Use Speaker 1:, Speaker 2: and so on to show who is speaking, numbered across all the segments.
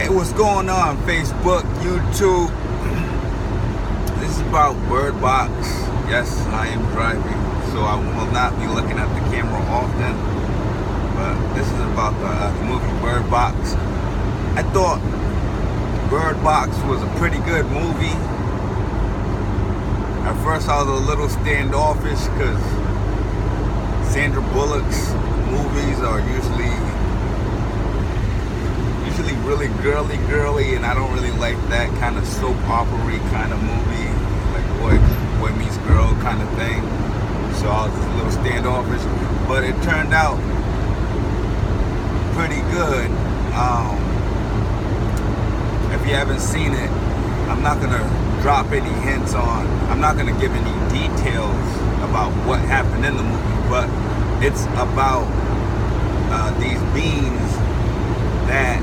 Speaker 1: Hey, what's going on? Facebook, YouTube. This is about Bird Box. Yes, I am driving, so I will not be looking at the camera often. But this is about the movie Bird Box. I thought Bird Box was a pretty good movie. At first, I was a little standoffish because Sandra Bullock's movies are usually really girly, and I don't really like that kind of soap opera-y kind of movie, like boy meets girl kind of thing. So I was a little standoffish, but it turned out pretty good. If you haven't seen it, I'm not gonna drop any hints on. I'm not gonna give any details about what happened in the movie, but it's about these beings that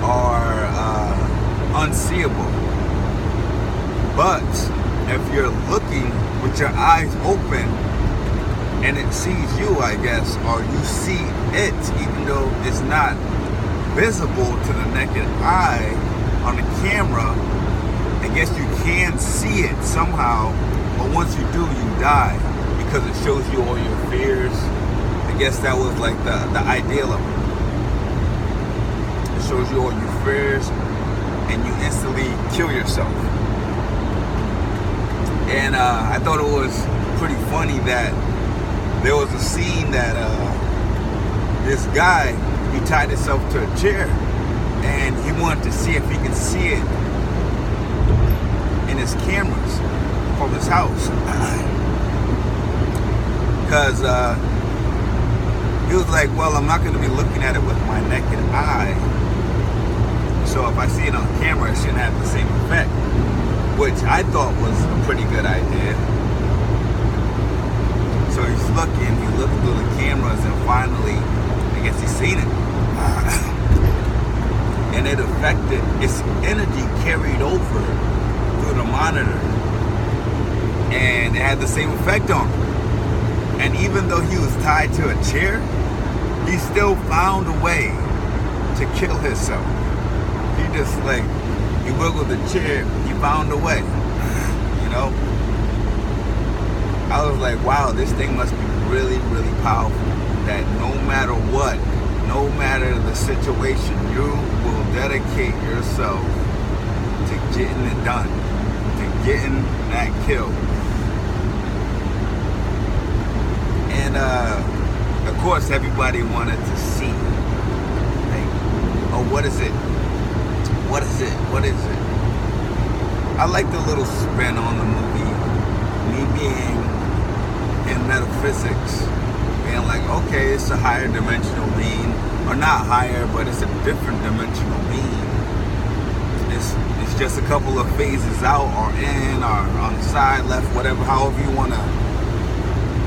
Speaker 1: are unseeable. But if you're looking with your eyes open and it sees you, I guess, or you see it, even though it's not visible to the naked eye on the camera, I guess you can see it somehow, but once you do, you die because it shows you all your fears. I guess that was like the ideal of it. It shows you all your fears and you instantly kill yourself. And I thought it was pretty funny that there was a scene that this guy, he tied himself to a chair and he wanted to see if he can see it in his cameras from his house. Because he was like, well, I'm not going to be looking at it with my naked eye. So if I see it on camera, it shouldn't have the same effect. Which I thought was a pretty good idea. So he's looking through the cameras, and finally, I guess he's seen it. And it affected, its energy carried over through the monitor. And it had the same effect on him. And even though he was tied to a chair, he still found a way to kill himself. He just he wiggled the chair, he found a way, you know? I was like, wow, this thing must be really, really powerful. That no matter what, no matter the situation, you will dedicate yourself to getting it done, to getting that kill. And of course, everybody wanted to see, oh, what is it? What is it? What is it? I like the little spin on the movie. Me being in metaphysics, being like, okay, it's a higher dimensional being, or not higher, but it's a different dimensional being. It's just a couple of phases out, or in, or on the side, left, whatever, however you want to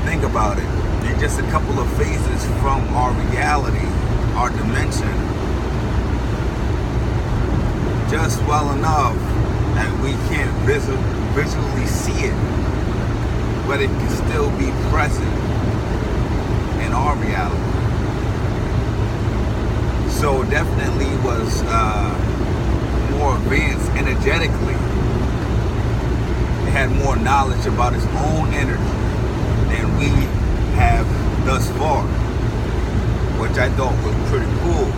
Speaker 1: think about it. They're just a couple of phases from our reality, our dimension. Just well enough that we can't visually see it, but it can still be present in our reality. So definitely was more advanced energetically. It had more knowledge about its own energy than we have thus far, which I thought was pretty cool.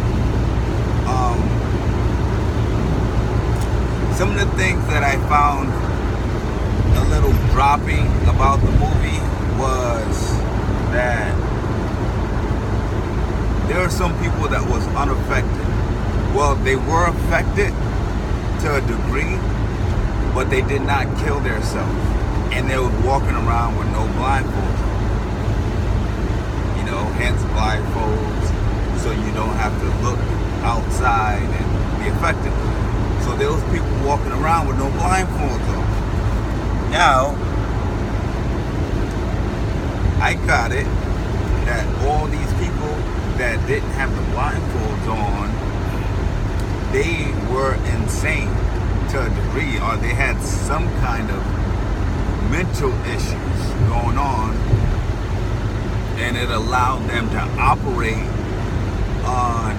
Speaker 1: Some of the things that I found a little dropping about the movie was that there are some people that was unaffected. Well, they were affected to a degree, but they did not kill themselves. And they were walking around with no blindfolds. You know, hence blindfolds, so you don't have to look outside and be affected. So there was people walking around with no blindfolds on. Now, I got it that all these people that didn't have the blindfolds on, they were insane to a degree, or they had some kind of mental issues going on, and it allowed them to operate on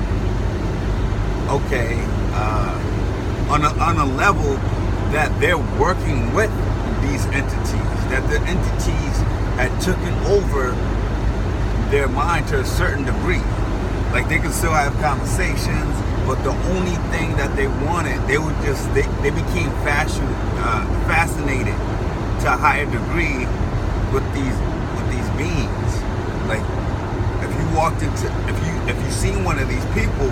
Speaker 1: okay, on a level that they're working with these entities, that the entities had taken over their mind to a certain degree. Like they could still have conversations, but the only thing that they wanted, they became fascinated to a higher degree with these beings. Like if you walked into, if you seen one of these people,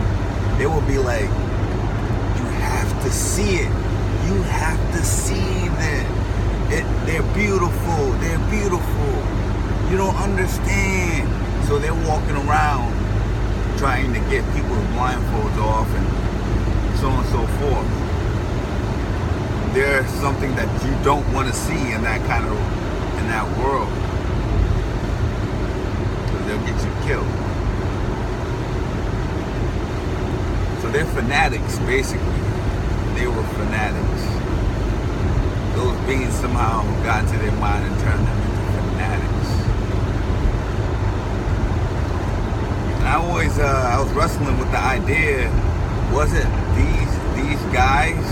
Speaker 1: they will be like, you have to see it. You have to see them. They're beautiful. They're beautiful. You don't understand. So they're walking around trying to get people's blindfolds off and so on and so forth. There's something that you don't want to see in that world. Because they'll get you killed. So they're fanatics, basically. They were fanatics. Those beings somehow got into their mind and turned them into fanatics. And I was wrestling with the idea, was it these guys,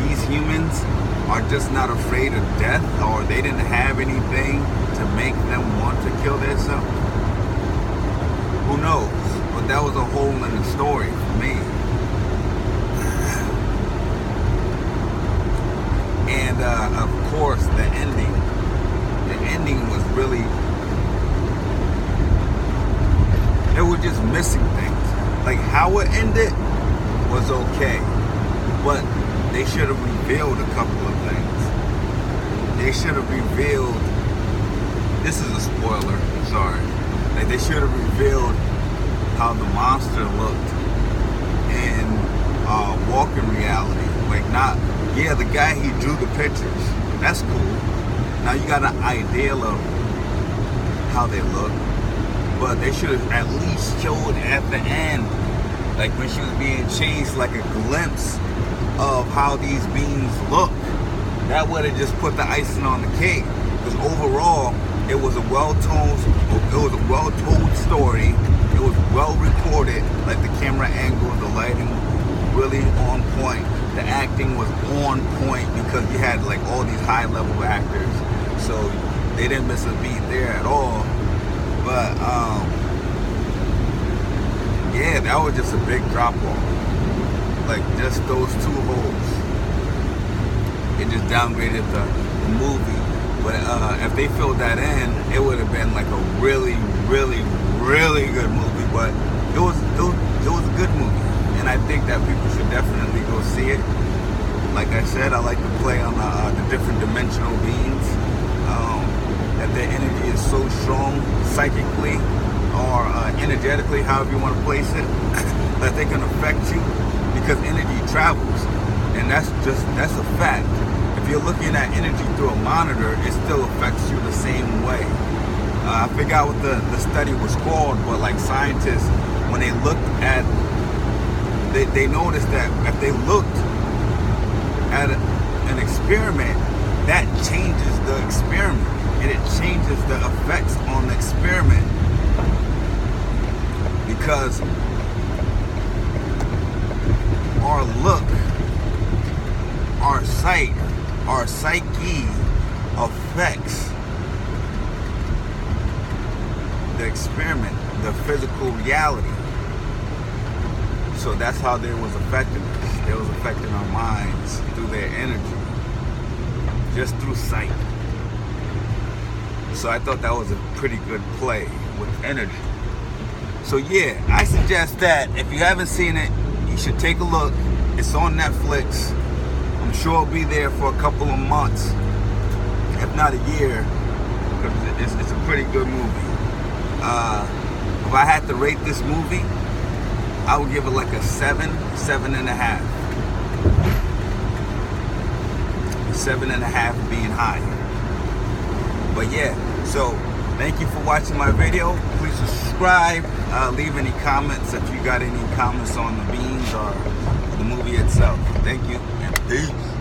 Speaker 1: these humans are just not afraid of death, or they didn't have anything to make them want to kill themselves? Who knows? But that was a hole in the story for me. And of course, the ending was really, they were just missing things. Like how it ended was okay, but they should have revealed a couple of things. They should have revealed, this is a spoiler, sorry. Like they should have revealed how the monster looked in walking reality. Like not, yeah, the guy, he drew the pictures. That's cool. Now you got an idea of how they look. But they should have at least showed at the end, like when she was being chased, like a glimpse of how these beings look. That would have just put the icing on the cake. Because overall, it was a well-told story. It was well recorded. Like the camera angle, the lighting, really on point. The acting was on point because you had like all these high-level actors, so they didn't miss a beat there at all. But yeah, that was just a big drop-off. Like just those two holes, it just downgraded the movie. But if they filled that in, it would have been like a really, really, really good movie. But it was a good movie. And I think that people should definitely go see it. Like I said, I like to play on the different dimensional beings. That their energy is so strong, psychically or energetically, however you want to place it, that they can affect you, because energy travels, and that's a fact. If you're looking at energy through a monitor, it still affects you the same way. I forgot what the study was called, but like scientists, when they looked at, they noticed that if they looked at an experiment, that changes the experiment, and it changes the effects on the experiment, because our look, our sight, our psyche affects the experiment, the physical reality. So that's how they was affecting us. They was affecting our minds through their energy, just through sight. So I thought that was a pretty good play with energy. So yeah, I suggest that if you haven't seen it, you should take a look. It's on Netflix. I'm sure it'll be there for a couple of months, if not a year, because it's a pretty good movie. If I had to rate this movie, I would give it like a 7.5. 7.5 being high. But yeah, so thank you for watching my video. Please subscribe. Leave any comments if you got any comments on the beans or the movie itself. Thank you and peace.